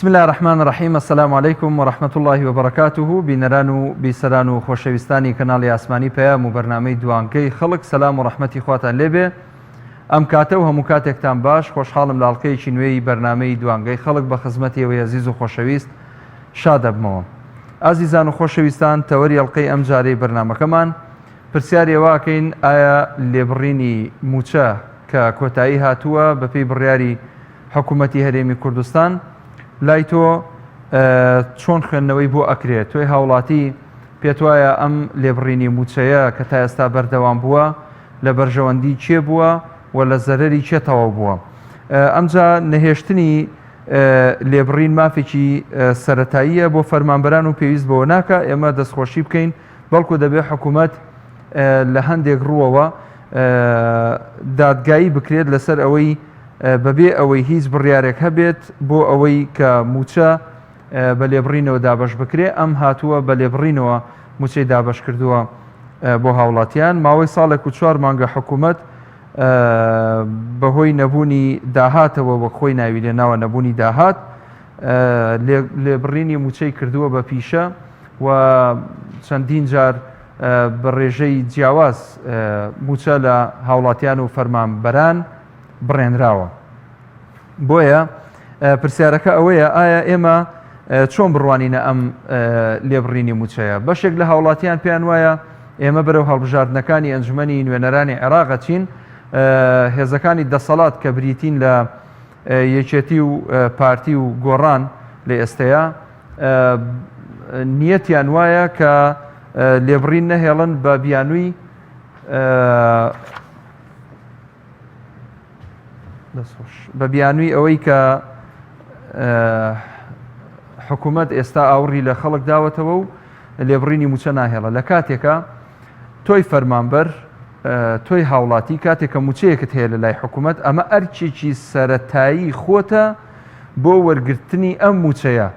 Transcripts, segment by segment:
بسم الله الرحمن الرحيم. السلام عليكم ورحمة الله وبركاته. بینەران بیسەران و خۆشەویستانی کەناڵی ئاسمانی پەیام و بەرنامەی دوانکەی خەڵک، سەلام و ڕەحمەتی خواتان لێبێ. ئەم کاتە و هەموو کاتێکتان باش، خۆشحاڵم لە حەڵقەیەکی نوێی بەرنامەی دوانگەی خەڵک بە خزمەتیەوەی عەزیز و خۆشەویست شاد دەبمەوە. ئازیزان و خۆشەویستان، تەوەری حەڵقەی ئەم جارەی بەرنامەکەمان پرسیاری ئەوەکەین ئایا لێبڕینی موچە کە کۆتایی هاتووە بەپێی بڕیاری حکوومەتی هەرێمی کوردستان لای تۆ چۆن خوێندنەوەی بۆ ئەکرێت؟ تۆی هاوڵاتی پێت وایە ئەم لێبڕینی موچەیە کە تا ئێستا بەردەوام بووە لە بەرژەوەندی چێ بووە و لە زەرەری چێ تەواو بووە؟ ئەمجا نەهێشتنی لێبڕین مافێکی سەرەتاییە بۆ فەرمانبەران و پێویست بەوە ناکە ئێمە دەستخۆشی بکەین، بەڵکو دەبێت حکوومەت لە هەندێک ڕووەوە دادگایی بکرێت لەسەر ئەوەی بەبێ ئەوەی هیچ بڕیارێک هەبێت بۆ ئەوەی کە موچە بە لێبڕینەوە دابش بکرێ. ئەم هاتووە بە لێبڕینەوە موچەی دابش کردووە بۆ هاوڵاتیان. ماوەی ساڵێک و 4 مانگە حکوومەت بەهۆی نەبوونی داهاتەوە وەک خۆی ناوی لێناوە نەبوونی داهات لێبڕینی موچەی کردووە بە پیشە و چەندین جار بە ڕێژەی جیاواز موچە لە هاوڵاتیان و فەرمانبەران بڕێنراوە. بۆیە پرسیارەکە ئەوەیە ئایا ئێمە چۆن بڕوانینە ئەم لێبڕینی موچەیە؟ بەشێک لە هاوڵاتیان پێیان وایە ئێمە بەرەو هەڵبژاردنەکانی ئەنجومەنی نوێنەرانی عێراقە چین، هێزەکانی دەسەڵات کە بریتین لە یەکێتی و پارتی و گۆڕان لە ئێستەیە نیەتیان وایە کە لێبڕین نەهێڵن بە بیانووی ئەوەی کە حکوومەت ئێستا ئاوڕی لە خەڵک داوەتەوە و لێبڕینی موچە ناهێڵە. لە کاتێکە تۆی فەرمانبەر، تۆی هاوڵاتی، کاتێککە موچەیەکت هەیە لە لای حکوومەت، ئەمە ئەرچێکی سەرەتایی خۆتە بۆ وەرگرتنی ئەم موچەیە.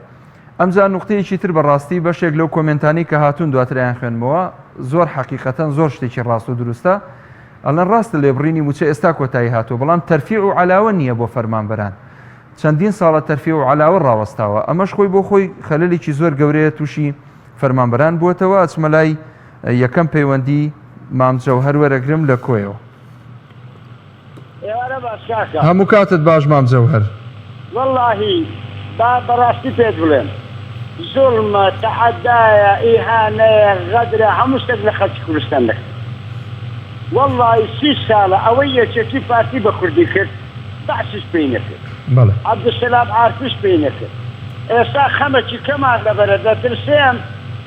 ئەمجا نوختەیەکی تر بەڕاستی بەشێک لەو کۆمنتانی کە هاتوون دواتریان خوێنمەوە زۆر حەقیقەتەن زۆر شتێکی ڕاست و دروستە. ئەڵەن ڕاستە لێبڕینی موچە ئێستا کۆتایی هاتووە، بەڵام تەرفیع و عەلاوە نییە بۆ فەرمانبەران. چەندین ساڵە تەرفیع و عەلاوە ڕاوەستاوە. ئەمەش خۆی بۆ خۆی خەلەلێکی زۆر گەورەیە تووشی فەرمانبەران بووەتەوە. ئەچمە لای یەکەم پەیوەندی مام جەوهەر وەرەگرم لە کۆیەوە. هەموو کاتت باش مام جەوهەر. وەڵڵاهی با بەڕاستی پێت بڵێم، زوڵمە، تەعەدایە، ئیهانەیە، غەدرە، هەموو شتێک لە خەڵکی کوردستان دەکرێت. والله 30 ساڵە ئەوەی یەکێتی پارتی بە کوردی کرد بەعسیش پێی نەکرد، عەبدولسەلام عارفیش پێی نەکرد. ئێستا خەمەکی کەمان لەبەرە دەترسێم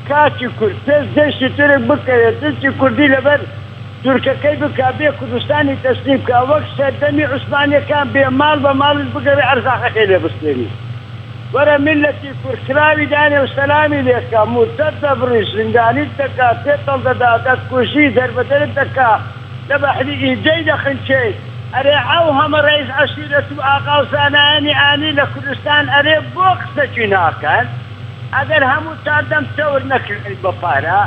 کاتی کورد پێش دەشتی ترێک بکەوێت دەستی کوردی لەبەر تورکەکەی بکا بێ کوردستانی تەسلیم بکە، وەک سەردەمی عوسمانیەکان بێ ماڵ بە ماڵش بگەوێ ئەرزاقەکەی لێ بستێنی. وەرە میلەتی کورد کراوی دانێ و سەلامی لێکا، موتەت دەبڕی، زیندانیت دەکا، تێتەڵ دەدا، دەستکوژی دەربەدەرت دەکا، لە بەحری ئیجەی دەخنچێت. ئەرێ ئەو هەمە ڕێز عەشیرەت و ئاقا و زانایانی ئانی لە کوردستان ئەرێ بۆ قسەکی ناکەن؟ ئەگەر هەموو تا دەم تەور نەکردن بە پارە،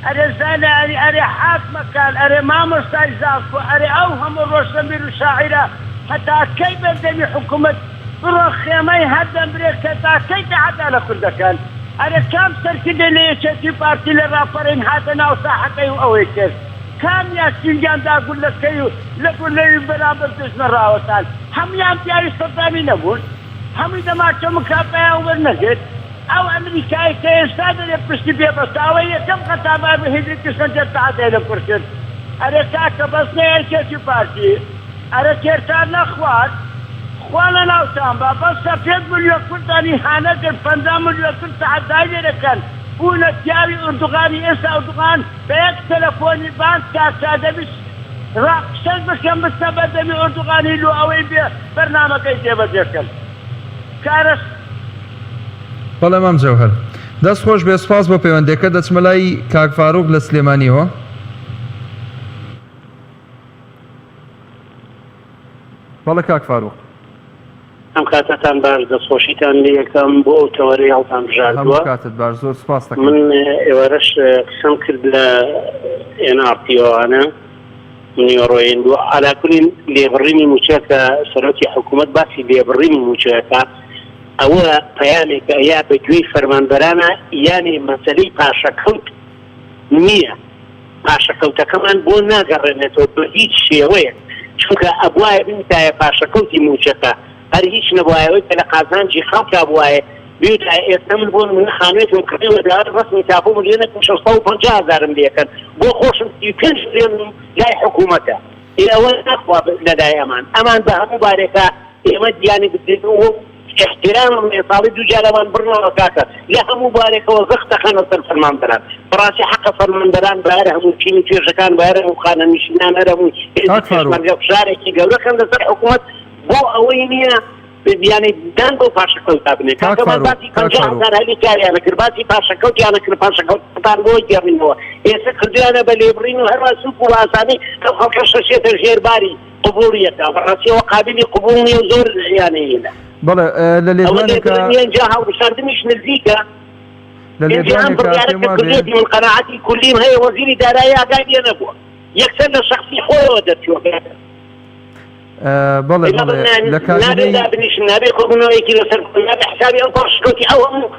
ئەرێ زانایانی، ئەرێ حاکمەکان، ئەرێ مامۆستای زاکۆ، ئەرێ ئەو هەموو ڕۆشنبیر و شاعیرە هەتا کەی بەردەمی حکوومەت بڕۆ خێمەی هەردەم برێت کە تا کەی تەعەدا لە کوردەکان؟ ئەرێ کام سەرکردە لە یەکێتی پارتی لە ڕاپەڕین هاتە ناو ساحەکەی و ئەوەی کرد؟ کام یاسینگیاندا گولەکەی و لە گولەوی بەرامبەر دژنە ڕاوەتان؟ هەمویان پیاوی سەردانی نەبوون، هەمووی دەماچە مکافەیان وەرنەگرت. ئەو ئەمریکای کە ئێستا دەرێ پشتی پێبەستاوە یەکەم قەتابای بە هیدری کشەنجەر تەعەدای لە کورد کرد. ئەرێ کاکە بەستنە یەکێتی پارتی، ئەرێ کێرتار نەخوارد، خوا لە ناوتان با بەستە 5 ملیۆن کوردانی هانە کرد، 50 ملیۆن کورد تەعەدای لێ دەکەن. بوونە پیاوی ئوردوغانی. ئێستا ئوردوغان بە یەک تەلەفۆنی بانک کاکادەبیست ڕاقسەر بکەم بستە بەردەمی ئوردوغانی لۆ ئەوەی بێ بەرنامەکەی جێبەجێکەن. کارەس بەڵێ مام جەوهەر دەست خۆش بێ، سپاس بۆ پەیوەندێکە. دەچمە لای کاک فاروق لە سلێمانیەوە. بەڵێ کاک فاروق. ئەم کاتتان باش، دەستخۆشیتان لێ یەکەم بۆ ئەو تەوەرەی هەڵتان بژاردووە. کاتت باش، زۆر سپاس دەکەم. من ئێوارەش قسەم کرد لە ئێناڕتیەوانە منیۆڕۆین دووە ئالاکولین لێبڕینی موچە کە سەرۆکی حکوومەت باسی لێبڕینی موچەکە ئەوە پەیامێکە یا بەگوێی فەرمانبەرانە یانی مەسەلەی پاشەکەوت نییە. پاشەکەوتەکەمان بۆ ناگەڕێنێتەوە بە هیچ شێوەیە، چونکە ئەبوایە بنتایە پاشەکەوتی موچەکە هەر هیچ نەبوایەوەی کە لە قازانجی خەڵکا بوایە بێتە ئێستا من بۆ من خانوێتەوە کردەوە داوای ڕسمی تاپۆ ملیۆنێک 650,000 دێکەن بۆ خۆشم 5 ملیۆن لای حکوومەتە. ئێوە نەخوا لەدای ئەمان بە هەموو بارێکە ئێمە دیانی بدرێتەوە احترامم لێساڵی دووجارەمان بڕنەوە کاکە لە هەموو بارێکەوە زەختەخەنە سەر فەرمانبەران. بەڕاستی حەقە فەرمانبەران بارە هەموو چینی توێژەکان بارە هەموو خانەنشینان هەرەمووی شارێکی گەورەکەن لەسەر حکوومەت بۆ ئەوەی نییە بیانەی دان بۆ پاشەکەوتا بنێت. کاکەمان باسی 50,000 هەلی کاریانە کرد، باسی پاشەکەوتیانە کرد، پاشەکەوتان بۆی گەڕینەوە. ئێستا کردویانە بە لێبڕین و هەروە سوپ و ئاسانی ئەو خەڵکە شەشێتە ژێرباری قبوڵیەتە. بەڕاستیەوە قابلی قبوڵ نییە و زۆر ژیانەیە. بەڵێ لە لێبوانێکە اینجا هەڵبژاردنیش نزیکە. من قەناعەتی کولیم هەیە وەزیری دارایی ئاگای لێ نەبووە، یەکسەر لە شەخسی خۆیەوە دەرچووە. بەڵێ لە کاتێک بنیشن نابێ خۆبوونەوەیەکی لەسەر نابێ حسابی ئەو پاشکەوتی ئەو هەموو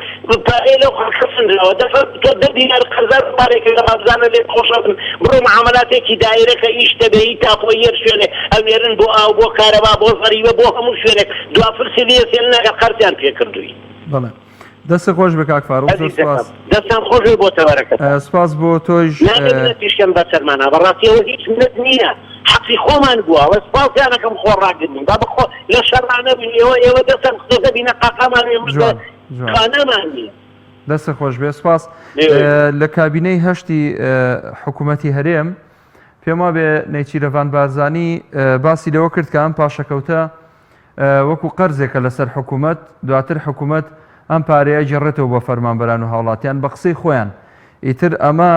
پارەی لەو خەڵکەسنەوە دەفەت 10 دینار قەرزار پارێکی لە بازانە لێ خۆشە بن بڕۆ معاملاتێکی دایرەکە ئیش دەبێی تاپۆی یەر شوێنێ ئەمێرن بۆ ئاو بۆ کارەبا بۆ زەریوە بۆ هەموو شوێنێک دوا فرسی لێ سێن ناگە قەرزیان پێ کردووی. بەڵێ دەستە خۆش بە کاک فاروق، زۆر سپاس. دەستان خۆش بۆ تەوەرەکە. سپاس بۆ تۆش. نابێت پیشکەم بە سەرمانە بەڕاستیەوە هیچ منەت نییە. حقی خۆمان بووە وە سپاسیانەکەم خۆ ڕاگرین با بخۆ لە شەڕانە بین ئێوە دەستان قسەکە بینە قاقامان خانەمان نییە. دەستە خۆش بێ سپاس. لە کابینەی هەشتی حکوومەتی هەرێم پێم وا بێ نەیچیرەڤان بارزانی باسی لەوە کرد کە ئەم پاشەکەوتە وەکو قەرزێکە لەسەر حکوومەت، دواتر حکوومەت ئەم پارەیە جێڕێتەوە بە فەرمانبەران و هاوڵاتیان بە قسەی خۆیان. ئیتر ئەمە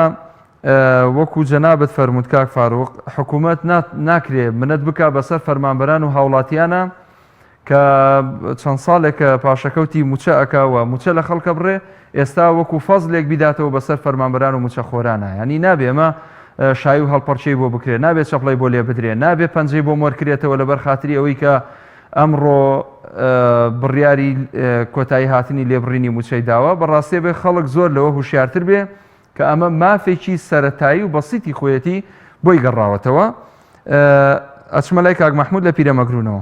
وەکو جەنابەت فەرموود کاک فاروق، حکوومەت ناکرێ منەت بکا بەسەر فەرمانبەران و هاوڵاتیانە کە چەند ساڵێکە پاشەکەوتی موچە ئەکاوە موچە لە خەڵکە بڕێ، ئێستا وەکو فەزلێک بیداتەوە بەسەر فەرمانبەران و موچە خۆرانە. ینی نابێ ئەمە شای و هەڵپەرچەی بۆ بکرێت، نابێت چەپڵی بۆ لێ بدرێ، نابێت پەنجەی بۆ مۆرکرێتەوە لەبەر خاتری ئەوەی کە ئەمڕۆ بڕیاری کۆتایی هاتنی لێبڕینی موچەی داوە. بەڕاستی بێ خەڵک زۆر لەوە هوشیارتر بێ کە ئەمە مافێکی سەرەتایی و بەسیتی خۆیەتی بۆی گەڕاوەتەوە. ئەچمە لای کاک مەحموود لە پیرەمەگرونەوە.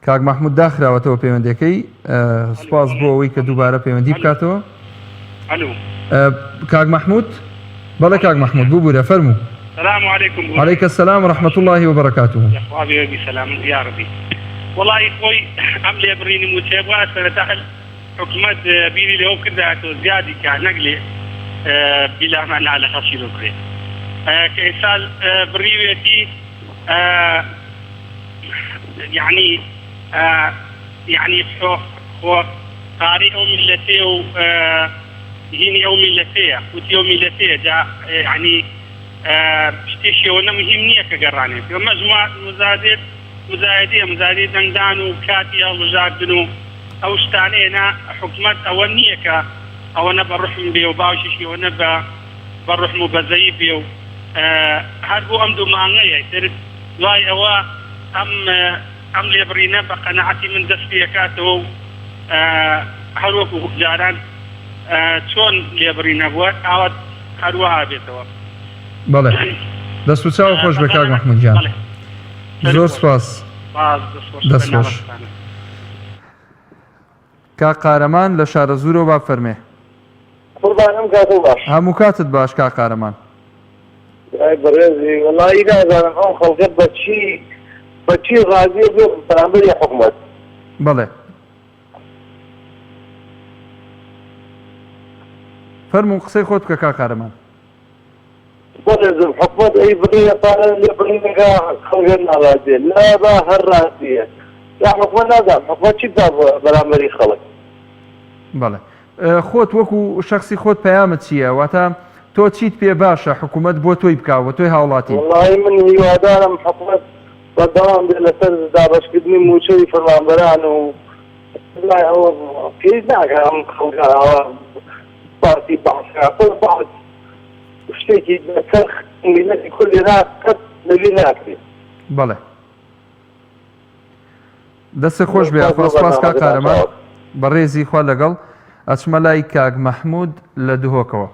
کاک مەحموود داخراوەتەوە پەیوەندەکەی، سپاس بۆ ئەوەی کە دووبارە پەیوەندی بکاتەوە. کاک مەحموود بەڵێ کاک مەحموود بوو فەرموو. السلام عليكم. وعليك السلام ورحمة الله وبركاته. يا اخواني بسلام يا ربي. والله اخوي عملي بريني متابعة سنتحل حكومات بيني لو كذا زيادة كنقلي بلا معنى على خاصي لوكري. كإنسان بريوتي يعني هو قارئ ملتي و هيني او ملتيه وتيو ملتيه جا يعني شتيشي وانا مهمنيه كقراني في مجموعه مزايديه دندان وكاتي وجاردنو او شتانينا حكمت او نيكا او انا بروح بيو باوشي وانا بروح مبزي بيو هادو امدو معناي ترى واي اوا ام ليبرينا بقناعتي من دسبيكاتو هروكو جاران چۆن لێبڕینە بووە ئاوات هەروەها بێتەوە. بەڵێ دەست و چاو خۆش بە کاک مەحموود جان، زۆر سپاس. دەست خۆش. کاک قارەمان لە شارە زوورەوە با فەرمێ. قوربانم کاتۆ باش. هەموو کاتت باش کاک قارەمان. بەڕێزی وەڵی نازانم ئەو خەڵکە بەچی ڕازیە بێ بەرامبەری حکوومەت. بەڵێ فەرموو قسەی خۆت بکە کاک قارەمان. بەڕێزم حکوومەت ئەی بڕیە پارە لێبڕینەکە خەڵکە ناڕازیە نابا هەر ڕاستیە یا حکوومەت نازانم حکوومەت چی بدا بەرامبەری خەڵک. بەڵێ خۆت وەکو شخصی خۆت پەیامت چییە؟ واتە تۆ چیت پێ باشە حکوومەت بۆ تۆی بکاوە تۆی هاوڵاتی؟ وەڵی من هیوادارم حکوومەت بەردەوام بێت لەسەر دابەشکردنی موچەی فەرمانبەران و ئەوە پێی ناکە ئەم خەڵکە باسی باشە باز شتێکی بەسەر میلەتی کولی قەت لەوی ناکرێت. بەڵێ دەست خۆش بێ سپاس کا قارەمان بەڕێزی خوا لەگەڵ ئەچمە لای کاک مەحموود لە دهۆکەوە.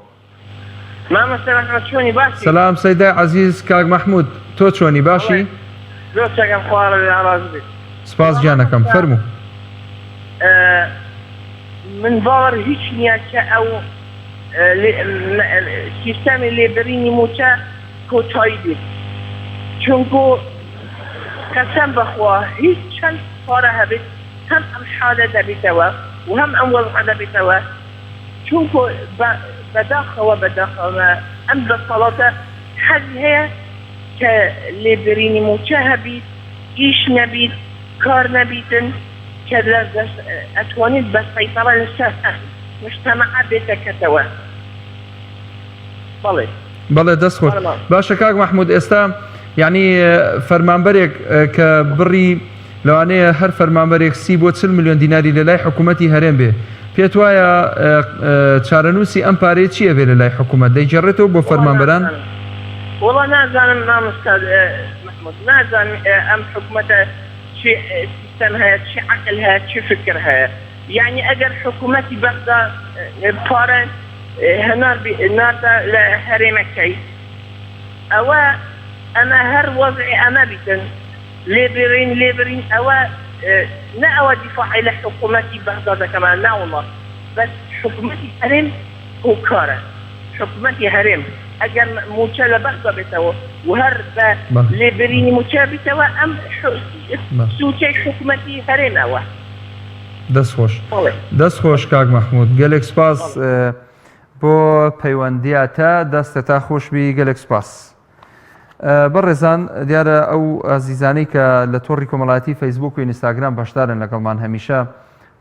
سلام سەیدای عەزیز کاک مەحموود، تۆ چۆنی باشی؟ سپاس گیانەکەم فەرموو. من باوەڕ هیچ نییە کە ئەو سیستەمی لێبەرینی موچە کۆتایی بێت، چونکو قەسەم بەخوا هیچ چەند پارە هەبێت هەم ئەم حالە دەبێتەوە و هەم ئەم وەزع دەبێتەوە، چونکو بەداخەوە ئەم دەسەڵاتە حەزی هەیە کە لێبەرینی موچە هەبیت، ئیش نەبیت، کار نەبیتن کە ئەتوانیت بە سەیطرە لەسەر مجتەمەع بێتەکەتەوە. بەڵێ دەست خۆش. باشە کاک مەحموود، ئێستا یعنی فەرمانبەرێک کە بڕی لەوانەیە هەر فەرمانبەرێک 30 بۆ 40 ملیۆن دیناری لە لای حکوومەتی هەرێم بێ، پێت وایە چارەنووسی ئەم پارەیە چییە بێ لە لای حکوومەت؟ دەیجێڕێتەوە بۆ فەرمانبەران؟ وەڵا نازانم مامۆستا مەحموود، نازانم ئەم حکوومەتە چی سیستەم هەیە، چی عەقل هەیە، چی فکر هەیە. یعنی ئەگەر حکوومەتی بەغدا پارە هەناردە لە هەرێمەکەی، ئەوە ئەمە هەر وەزعی ئەمە بیتن لێبرین ئەوە نە ئەوە دیفاعی لە حکوومەتی بەغدا دەکەمان ناوڵات، بەس حکوومەتی هەرێم هۆکارە. حکوومەتی هەرێم ئەگەر موچە لە بەغدا بێتەوە و هەر بە لێبرینی موچە بیتەوە ئەم سوچەی حکوومەتی هەرێمەوە. دەست خۆش کاک مەحموود، گەلێک سپاس بۆ پەیوەندیاتە، دەستە تا خۆشبی گەلێک سپاس. بەڕێزان دیارە ئەو ئازیزانەی کە لە تۆڕی کۆمەڵایەتی فەیسبوک و ئینستاگرام بەشدارن لەگەڵمان هەمیشە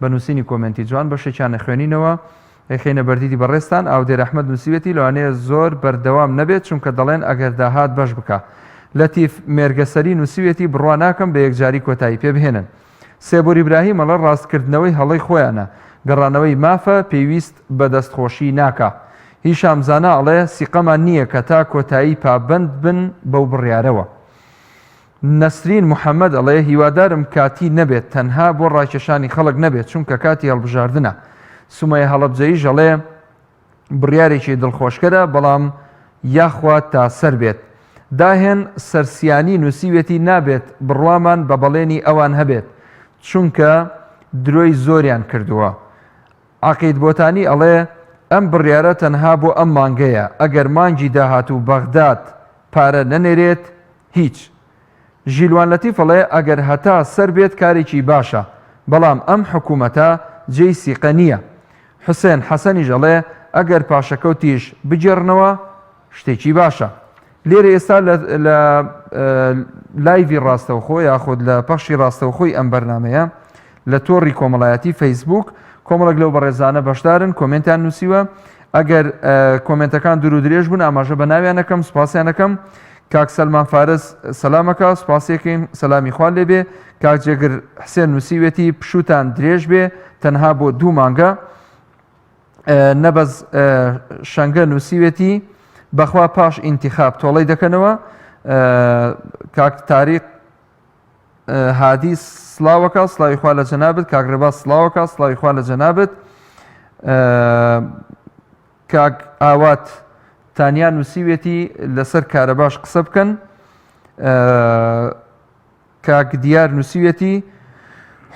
بە نووسینی کۆمنتی جوان بەشێکیان خوێنینەوە خێنە بەردیدی بەڕێستان ئاودێر ئەحمەد نووسیوێتی لەوانەیە زۆر بەردەوام نەبێت چونکە دەڵێن ئەگەر داهات بەش بکە. لەتیف مێرگەسەری نووسیوێتی بڕوا ناکەم بە یەکجاری کۆتایی پێ بهێنن. سێبۆر ئیبراهیم ئەڵە ڕاستکردنەوەی هەڵەی خۆیانە، گەڕانەوەی مافە پێویست بە دەستخۆشی ناکە. هیشام زانە ئەڵێ سیقەمان نییە کە تا کۆتایی پابند بن بەو بڕیارەوە. نەسرین محەممەد ئەڵێ هیوادارم کاتی نەبێت تەنها بۆ ڕاکێشانی خەڵک نەبێت چونکە کاتی هەڵبژاردنە. سومەیە هەڵەبجەیش ئەڵێ بڕیارێکی دڵخۆشکەرە بەڵام یاخوا تا سەر بێت. داهێن سەرسیانی نووسیوێتی نابێت بڕوامان بە بەڵێنی ئەوان هەبێت چونکە درۆی زۆریان کردووە. عەقید بۆتانی ئەڵێ ئەم بڕیارە تەنها بۆ ئەم مانگەیە، ئەگەر مانگی داهاتوو بەغداد پارە نەنێرێت هیچ. ژیلوان لەتیف ئەڵێ ئەگەر هەتا سەر بێت کارێکی باشە، بەڵام ئەم حکوومەتە جێی سیقە نییە. حوسێن حەسەنیش ئەڵێ ئەگەر پاشەکەوتیش بجێڕنەوە شتێکی باشە. لێرە ئێستا لە لایڤی ڕاستەوخۆ یاخود لە پەخشی ڕاستەوخۆی ئەم بەرنمەیە لە تۆڕی کۆمەڵایەتی فەیسبوک کۆمەڵک لەو بەڕێزانە بەشدارن کۆمنتیان نووسیوە. ئەگەر کۆمنتەکان دوور و درێژ بوون ئاماژە بە ناویانەکەم سوپاسیانەکەم. کاک سەلمان فارس سەلامەکە سوپاسێکین سەلامی خوال لێبێ. کاک جێگر حسێن نووسیوێتی پشوتان درێژ بێ تەنها بۆ 2 مانگە. نەبەز شەنگە نووسیوێتی بەخوا پاش ئینتیخاب تۆڵەی دەکەنەوە. کاک تاریق هادی سلااوەکە سلاوی خوا لە جەنابێت. کاک ڕێباز سلااوەکە سلاوی خوا لە جەنابێت. کاک ئاوات تانیان نووسیوێتی لەسەر کارە باش قسە بکەن. کاک دیار نووسیوێتی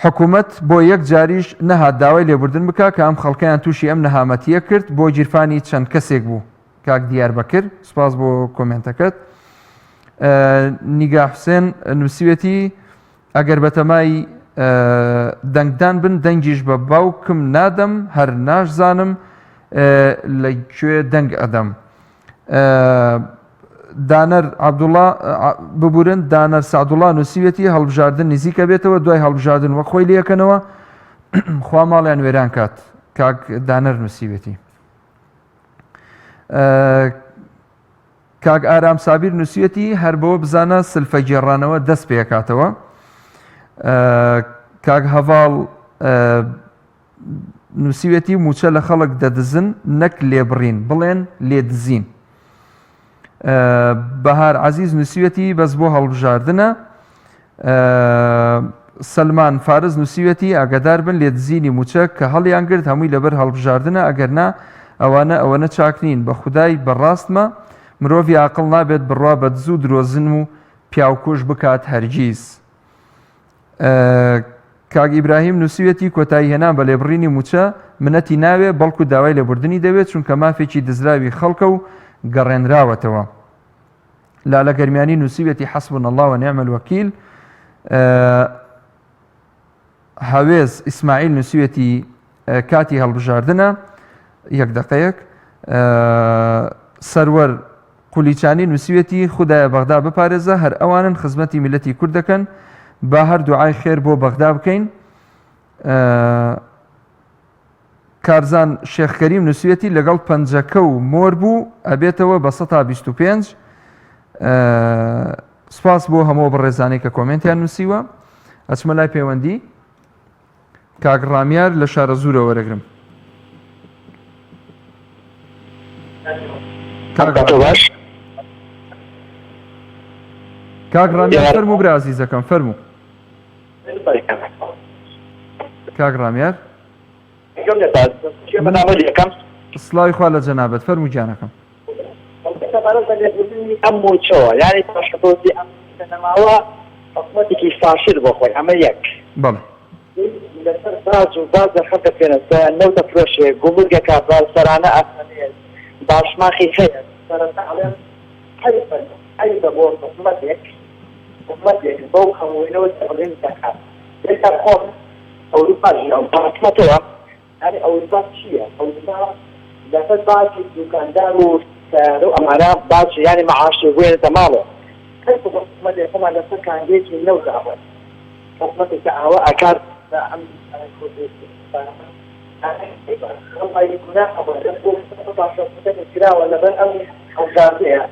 حکوومەت بۆ یەک جاریش نەهات داوای لێبوردن بکە کە ئەم خەڵکەیان تووشی ئەم نەهامەتیە کرد بۆ گیرفانی چەند کەسێک بوو. کاک دیار بەکر سوپاس بۆ کۆمنتەکەت. نیگا حوسێن نووسیوێتی ئەگەر بەتەمای دەنگدان بن دەنگیش بە باوکم نادەم هەر ناشزانم لەکوێ دەنگ ئەدەم. دانەر عەبدوڵڵا ببورن دانەر سەعدوڵڵا نووسیوێتی هەڵبژاردن نزیکە بێتەوە دوای هەڵبژاردن وەک خۆی لێکەنەوە خوا ماڵیان وێران کات. کاک دانەر نووسیوێتی. کاک ئارام سابیر نووسیوێتی هەر بەوە بزانە سلفە گێڕانەوە دەست پێکاتەوە. کاک هەڤاڵ نووسیوێتی موچە لە خەڵک دەدزن نەک لێبڕین بڵێن لێدزین. بەهار عەزیز نووسیوێتی بەس بۆ هەڵبژاردنە. سلمان فارز نووسیوەتی ئاگادار بن لێ دزینی موچە کە هەڵیان گرت هەمووی لەبەر هەڵبژاردنە ئەگەرنا ئەوانە چاکنین بە خودای بەڕاستمە مرۆڤی عاقڵ نابێت بڕوا بە دز و درۆزن و پیاوکوش بکات هەرگیز. کاک ئیبراهیم نووسیوەتی کۆتایی هێنان بە لێبڕینی موچە منەتی ناوێ بەڵکو داوای لێبوردنی دەوێت چونکە مافێکی دزراوی خەڵکە و گەڕێنراوەتەوە. لالە گەرمیانی نووسیوەتی حەسبنا الله ونعم الوەکیل. هاوێز ئیسماعیل نووسیوەتی کاتی هەڵبژاردنە یەک دقەیەک. سەروەر قولیچانی نووسیوەتی خودایە بەغدا بپارێزە هەر ئەوانن خزمەتی میلەتی کورد دەکەن با هەر دوعای خێر بۆ بەغدا بکەین. کارزان شێخکەریم نووسیوەتی لەگەڵ پەنجەکە و مۆر بوو ئەبێتەوە بە 125. سپاس بۆ هەموو بەڕێزانەی کە کۆمنتیان نووسیوە. ئەچمە لای پەیوەندی کاک ڕامیار لە شارە زوورە وەرەگرم. کاک ڕامیار فەرموو برا عەزیزەکەم فەرموو. کاک ڕامیار سڵاوی خوا لە جەنابەت فەرموو گیانەکەم. ئەم موچەوە یانی پاشەبۆزی ئەم سینەماوە حکومەتێکی فاشل بۆ خۆی ئەمە یەک. بەڵێ لەسەر باز و باز دەخەتە پێنەسە نەو دەفرۆشێ گوڵگەکە بازسەرانە ئاسانەیە باشماخی هەیە سەرەتاڵێن حەیفە بۆ حکومەتێک بەو هەمووینەوە تەقلیم دەکات دێتە خۆم ئەوروپاژی ئەو حکومەتەوە یانی ئەوروپا چییە؟ ئەوروپا لەسەر باسی دوکاندار و سیارە و ئەمانە باسی یانی مەعاشی بوێنێتە ماڵەوە کەس بۆ حکومەتێک خۆمان لەسەر کاندێکی نەو داوە حکومەتێک کە ئاوە ئەکات ئەم کراوە لەبەر ئەم حەوزاردەیە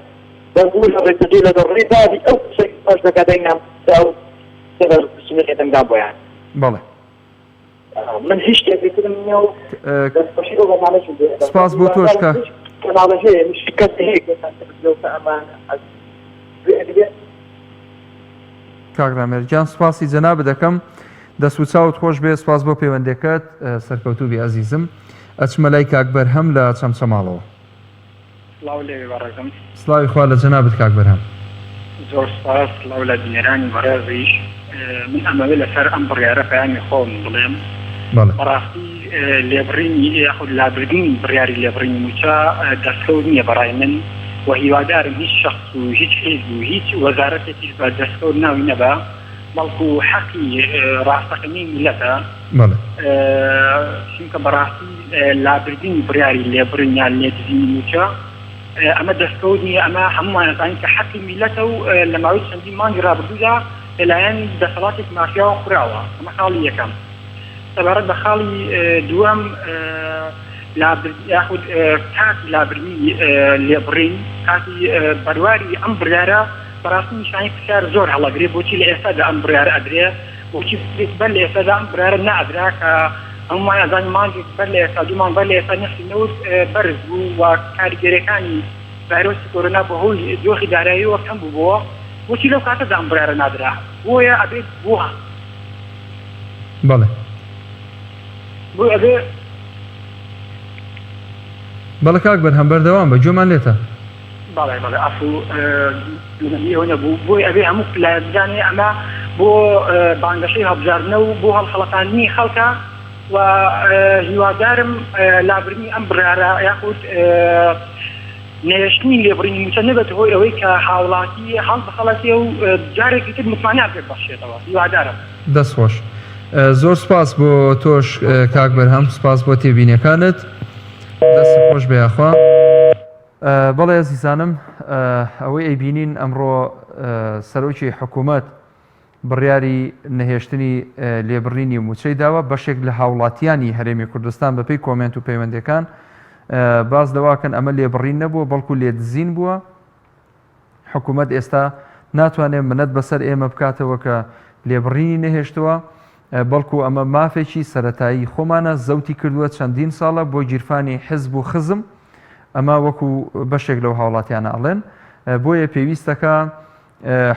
بەبوو لە ڕێکەدی لە دەڕێی دادی ئەو قسەی پاش دەکاتەینام سنەکەتەنگا بۆیان. بەڵێ من هیچ شتێکترم نییە و دەستخۆشی بۆ بەمانەش سپاس بۆ تۆش کە کەناڵە هەیە کەس هەیە ئەمان کاک ڕامێرجان سپاسی جەناب دەکەم دەست و چاوت خۆش بێ سپاس بۆ پەیوەندەکەت سەرکەوتوبی عەزیزم. ئەچمە لای کاک بەرهەم لە چەمچەماڵەوە. سڵاو لێوێ بەڕێزم سڵاوی خوا لە جەنابت کاک بەرهەم. زۆر سپاس سڵاو لە بینێرانی بەڕێزیش. من ئەمەوێ لەسەر ئەم بڕیارە پەیامی خۆم بڵێم بەڕاستی لێبڕینی یاخود لابردنی بڕیاری لێبڕینی موچە دەستکەوت نییە بەڕای من و هیوادارم هیچ شخص و هیچ حیزب و هیچ وەزارەتێکیش بە دەستکەوت ناوی نەبە بەڵکو حەقی ڕاستەقینەی میلەتە. چونکە بەڕاستی لابردنی بڕیاری لێبڕینیان لێدزینی موچە ئەمە دەستکەوت نیە ئەمە هەمومان ئەزانین کە حەقی میلەتە و لە ماوەی چەندی مانگی ڕابردوودا لەلایەن دەسەڵاتێک مافیاوە خوراوە. ئەمە خاڵی یەکەم. سەبارەت بە خاڵی دووەم یاخود کاتی لابردنی لێبڕین کاتی بەرواری ئەم بڕیارە بەڕاستی نیشانی پرسیار زۆر هەڵەگرێ بۆچی لە ئێستادا ئەم بڕیارە ئەدرێ بۆچی بەر لە ئێستادا ئەم بڕیارە نەئەدرا کە هەمومان ئەزانین مانگێک بەر لە ئێستا دوومان بەر لە ئێستا نرخی نەوت بەرز بوو و کاریگەریەکانی ڤایرۆسی کۆرۆنا بەهۆی دۆخی داراییەوە کەم بووبەوە بۆچی لەو کاتەدا ئەم بڕیارە نادرا بۆیە ئەبێت بووە. بەڵێ بۆ ئەبێ بەڵێ کاک بەرهەم بەردەوام بە گوێمان لێتە. بەڵێ بەڵێ ئەفوو ئەوە نەبوو بۆی ئەبێ هەموو لایەنزانێ ئەمە بۆ بانگەشەی هەڵبژاردنەوە و بۆ هەڵخەڵەتاندنی خەڵکە و هیوادارم لابردنی ئەم بڕیارە یاخود نێشتنی لێبڕینی موچە نەبێت هۆی ئەوەی کە هاوڵاتی هەڵ بخەڵەتێ و جارێکی تر متمانیان پێ بەخشێتەوە. هیوادارم. دەستخۆش. زۆر سپاس بۆ تۆش کاک بەرهەم سپاس بۆ تێبینیەکانت دەست خۆش بێ یاخوا. بەڵێ عەزیزانم ئەوەی ئەیبینین ئەمڕۆ سەرۆکی حکوومەت بڕیاری نەهێشتنی لێبڕینی موچەی داوە بەشێک لە هاوڵاتیانی هەرێمی کوردستان بەپێی کۆمنت و پەیوەندەکان باز دەواکەن ئەمە لێبڕین نەبووە بەڵکو لێدزین بووە. حکوومەت ئێستا ناتوانێت منەت بەسەر ئێمە بکاتەوە کە لێبڕینی نەهێشتووە بەڵکو ئەمە مافێکی سەرەتایی خۆمانە زەوتی کردووە چەندین ساڵە بۆ گیرفانی حیزب و خزم ئەمە وەکو بەشێک لەو هاوڵاتیانە ئەڵێن. بۆیە پێویستەکە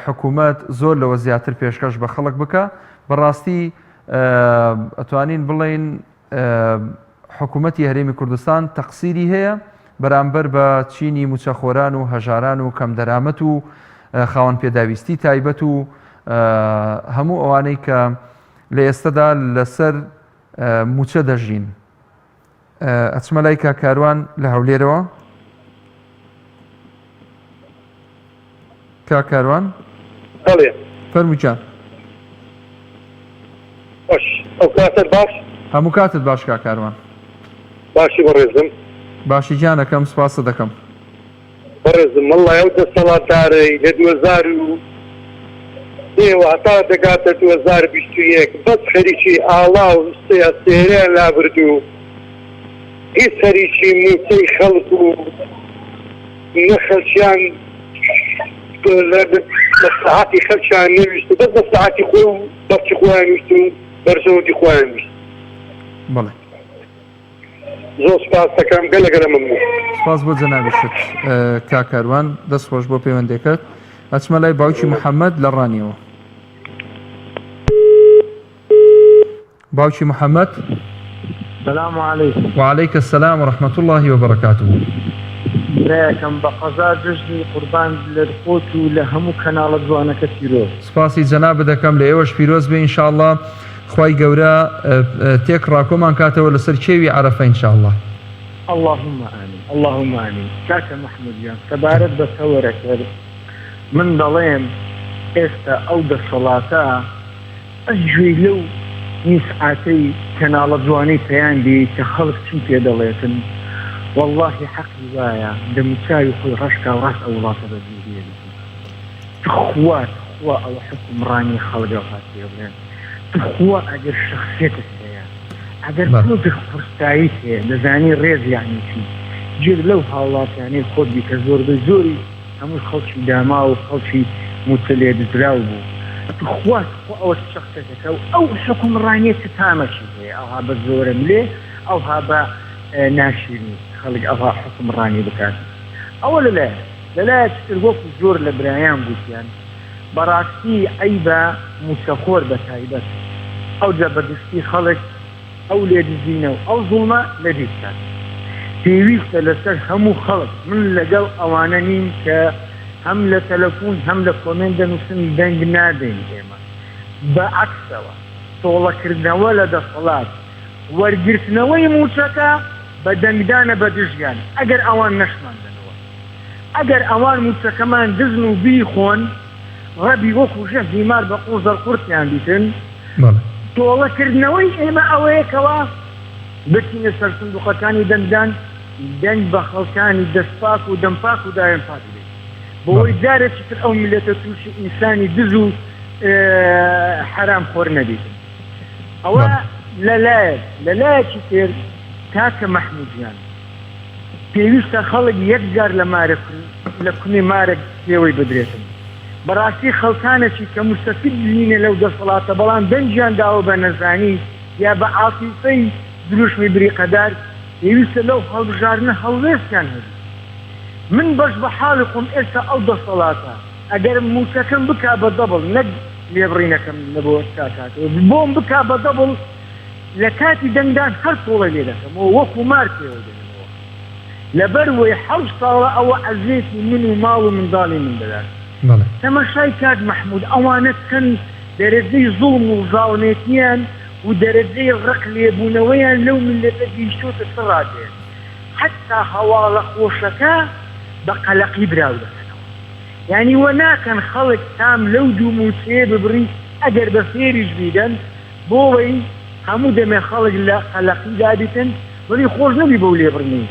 حکوومەت زۆر لەوە زیاتر پێشکەش بە خەڵک بکە بەڕاستی ئەتوانین بڵێن حکوومەتی هەرێمی کوردستان تەقسیری هەیە بەرامبەر بە چینی موچەخۆران و هەژاران و کەم دەرامەت و خاوەن پێداویستی تایبەت و هەموو ئەوانەی کە لە ئێستادا لەسەر موچە دەژین. ئەچمە لای کاکاروان لە هەولێرەوە. کاکاروان فەرموویان. ئەو کاتت باش؟ هەموو کاتت باش کاکاروان. باشی بەڕێزم. باشی گیان دەکەم، سپاسە دەکەم. بەڕێزم وەڵڵای ئەو دەسەڵاتدارەی لە 2000 هەتا دەگاتە 2021 بەس خەریکی ئاڵا و سێریان لابردوو، هیچ خەریکی موچەی خەڵک و نەخەلچیان بە سەعاتی خەلچیان نەویست، بەس بە سەعاتی خۆ و بەرچی خۆیان ویست و بەرزەوەتی خۆیان ویست. بەڵێ زۆر سپاس دەکەم، گەلەگەلە مەمنون. سپاس بۆ جەنابشت کاکاروان، دەست خۆش بۆ پەیوەندێکت. ئەچمە لای باوکی محەممەد لە ڕانیەوە. باوکی محەممەد. السلام عليكم. وعليك السلام ورحمة الله وبركاته. برایەکەم بە قەزا جژنی قوربان لەرخۆت و لە هەموو کەناڵە جوانەکە پیرۆز. سپاسی جەناب دەکەم، لە ئێوەش پیرۆز بێ ئینشاءالله. خوای گەورە تێک ڕاکۆمان کاتەوە لەسەر کێوی عەرەفە ئینشاءالله. اللهم آمین، اللهم آمین. کاکە محمودیان سەبارەت بە تەوەرەکرد من دەڵێم ئێستا ئەو دەسەڵاتە ئەگوێ لەو نیسعاتەی کەناڵە جوانەی پێیان دی کە خەڵک چی پێ دەڵێتن، واللهی حەقی وایە دەموچاوی خۆی ڕەشکا و ڕاست ئەو وڵاتە بەجێ خوا ئەوە حکومڕانی خەڵگە هاتێ بڵێن خوا ئەگەر شخصیتت هەیە، ئەگەر تۆ خستایی هەیە دەزانی ڕێز یعنی چی جێر لەو هاوڵاتیانەی خۆت بی کە زۆربەی زۆری هەموو خەڵکی داما و خەڵکی موچە لێدراو بوو خوا ئەوە شخصیتەکە و ئەو حکومڕانیە چ تامەشی هەیە ئەوها بە زۆرم لێ ئەوها بە ناشیرنی خەڵک ئەوها حکومڕانی بکات. ئەوە لەلایەکتر وەکو زۆر لە برایان گوتیان بەڕاستی عەیبە موچەخۆر بە تایبەت ئەو جەبەردستی خەڵک ئەو لێدزینە و ئەو زوڵمە لەدیستان پێویستە لەسەر هەموو خەڵک من لەگەڵ ئەوانە نیم کە هەم لە تەلەفۆن هەم لە کۆمنت دەنووسن دەنگ نادەین ئێمە بە عەکسەوە تۆڵەکردنەوە لە دەسەڵات وەرگرتنەوەی موچەکە بە دەنگدانە بە دژیان ئەگەر ئەوان نەشماندنەوە، ئەگەر ئەوان موچەکەمان دزن و بیخۆن ڕەبی وەکو ژە بیمار بە قوزەر قورتیان بیتن تۆڵەکردنەوەی ئێمە ئەوەیەکەوە بچینە سەر سندوقەکانی دەنگدان دەنگ بە خەڵکانی دەستپاک و دەمپاک و دایان پاک بێت بۆی جارێکی تر ئەو میلەتە تووشی ئینسانی دز و حرام خۆر نەبیتن. ئەوە لەلایەکی تر کاکە محمودیان پێویستە خەڵک یەکجار لە کونی مارێک پێوەی بدرێتن. بەڕاستی خەڵکانێکی کە مستەفید بینە لەو دەسەڵاتە بەڵام دەنجیان داوە بە نەزانی یا بە عاتیفەی دروشمی بریقەدار پێویستە لەو هەڵبژارنە هەڵوێستیان هەبێت. من بەش بە حاڵی خۆم ئێستا ئەو دەسەڵاتە ئەگەر موچەکەم بکا بە دەبڵ نەک لێبڕینەکەم لە بۆ کاتەوە بۆم بکا بە دەبڵ لە کاتی دەنگدان هەر تۆڵە لێ دەکەمەوە وەکو مار پێوە دێنەوە لەبەر وەی 7 ساڵە ئەوە عەزیێتی من و ماڵ و منداڵی من دەدات. تەماشای کات محمود ئەوانە کەن دەرەجەی زوڵم و زاڵمێتیان و دەرەجەی ڕق لێبوونەوەیان لەو ملەتە گەیشتۆتە سڕادێن حتا هەواڵە خۆشەکە بە قەلەقی براو دەکەنەوە. یعنی وە ناکەن خەڵک تام لەو دوو موچەیە ببڕی ئەگەر بە فێریش بیدەن بۆەوەی هەموو دەمێ خەڵک لە قەلەقی دابیتن وەلی خۆش نەبی بەو لێبڕنی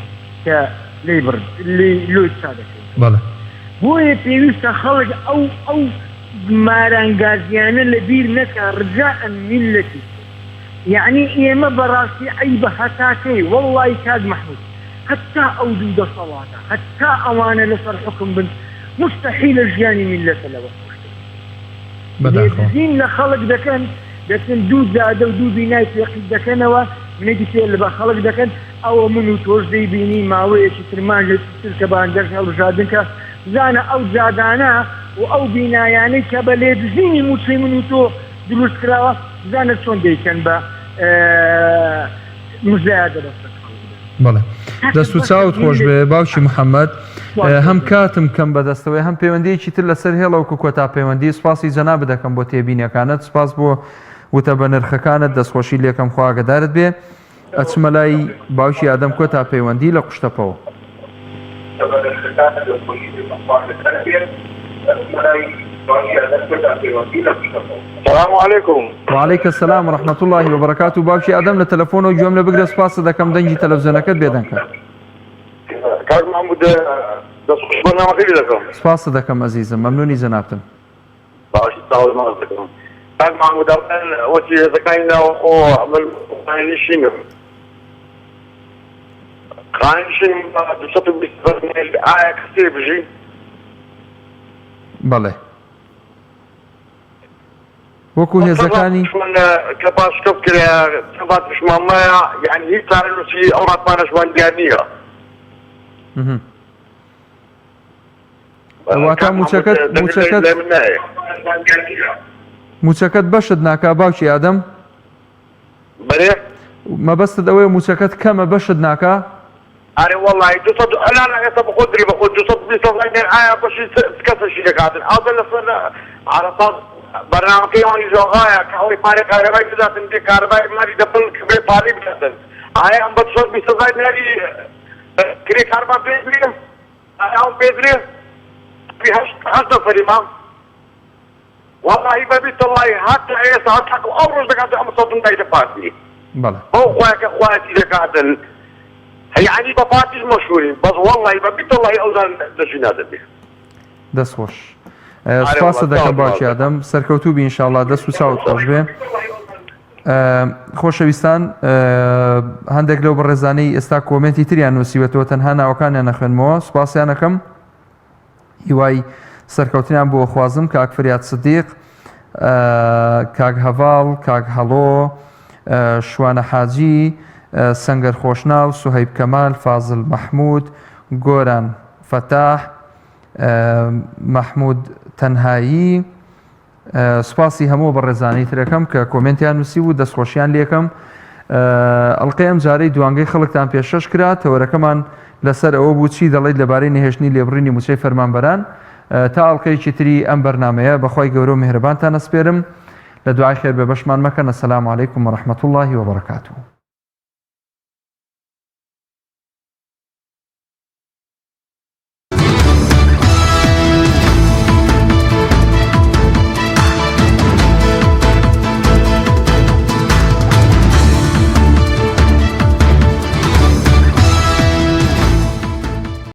کە لۆی چا دەکەن. بۆیە پێویستە خەڵک ئەو مارانگازیانە لە بیر نەکە ڕجاء میلەتی. یعنی ئێمە بەڕاستی عەیبە هەتاکەی وەڵڵای کاک محمود حتا ئەو دوو دەسەڵاتە حتا ئەوانە لەسەر حکم بن مستحیلە ژیانی میلەتە لەوە خۆشتر لە خەڵک دەکەن دوو زادە و دوو بینای پێقی دەکەنەوە منێکی پێ لە بە خەڵک دەکەن ئەوە من و تۆش دەیبینی ماوەیەکی ترمان لە ترکە بانگەش هەڵبژاردنکە زانە ئەو جادانە و ئەو بینایانەی کە بە لێدزینی موچەی من و تۆ دروست کراوە زانە چۆن دەیکەن بە مزایدە بەسەر بەڵێ دەست و چاوت خۆش بێ باوکی محەممەد هەم کاتم کەم بەدەستەوەی هەم پەیوەندیەکی تر لەسەر هێڵەوەکو کۆتا پەیوەندی سوپاسی جەناب دەکەم بۆ تێبینیەکانت سپاس بۆ وتە بە نرخەکانت دەستخۆشی لێکم خواگەدارت بێ ئەچمە لای باوکی ئادەم کۆتا پەیوەندی لە قوشتەپەوە السلام عليكم. وعليكم السلام ورحمة الله وبركاته. باوشي آدم لتلفون وجملة بقرا سباس دكم دنجي تلفزيونك بيدنك. كاك محمود دسخوش برنامج لكم. سباس دكم عزيزم ممنوني جنابتم. باوشي تعود معكم. كاك محمود أولا وشي زكاينا وخو من خاينشين. خاينشين بسطو بيستفاد آية كثير بجي. بله. وەکو هێزەکانی کە باشکەوت کرا سەبات پشمانمایە یعنی هیچ چارەنووسی ئەو ڕاتمانەشوان دیار نییە واتە موچەکەت بەشت ناکا باوکی ئادەم بەێ مەبەستت ئەوەیە موچەکەت کەمە بەشت ناکا ئارێ وەڵی ئەلان ئێستا بەخۆ دری بەخۆ 220 ئایا بەشی کەسەشی دەکاتن ئەوە لەسەر عەرەفات برنامجی آنی جاهای که هوی پاره کاربای بداتن که کاربای ماری دبل کبر پاری بداتن آیا هم بچه شد 20,000 نری کری کاربای بیزلیم آیا هم بیزلیم بی هشت نفری ما والله ببیت الله حتی ایسا حتی که امروز دکاتن هم صدن دایت پارتی بله او خواهی دکاتن یعنی با پارتیش مشهوریم بس والله ببیت الله اوزان دشیناده بی دەست خۆش سپاسە دەکەم باوکی ئادەم سەرکەوتوو بی ئینشاءالله دەست و چاوت خۆش بێ خۆشەویستان هەندێک لەو بەڕێزانەی ئێستا کۆمنتی تریان نووسیوەتەوە تەنها ناوەکانیان نەخوێنمەوە سپاسیان دەکەم هیوای سەرکەوتنیان بۆ خوازم کاک فریاد سدیق کاک هەڤاڵ کاک هەڵۆ شوانە حاجی سەنگەر خۆشناو سوهەیب کەمال فازل مەحموود گۆران فەتاح محمود تەنهایی سوپاسی هەموو بەڕێزانەی ترەکەم کە کۆمنتیان نووسی و دەستخۆشیان لێکم ئەڵقەی ئەم جارەی دوانگەی خەڵکتان پێشەش کرا تەوەرەکەمان لەسەر ئەوە بوو چی دەڵێیت لەبارەی نەهێشتنی لێبڕینی موچەی فەرمانبەران تا ئەڵقەیەکی تری ئەم بەرنامەیە بەخوای گەورە و میهرەبانتان ئەسپێرم لە دوعای خێر بە بەشمان مەکەن. ئەسەلامو عەلەیکوم وەڕەحمەتوڵڵاهی وەبەرەکاتوه.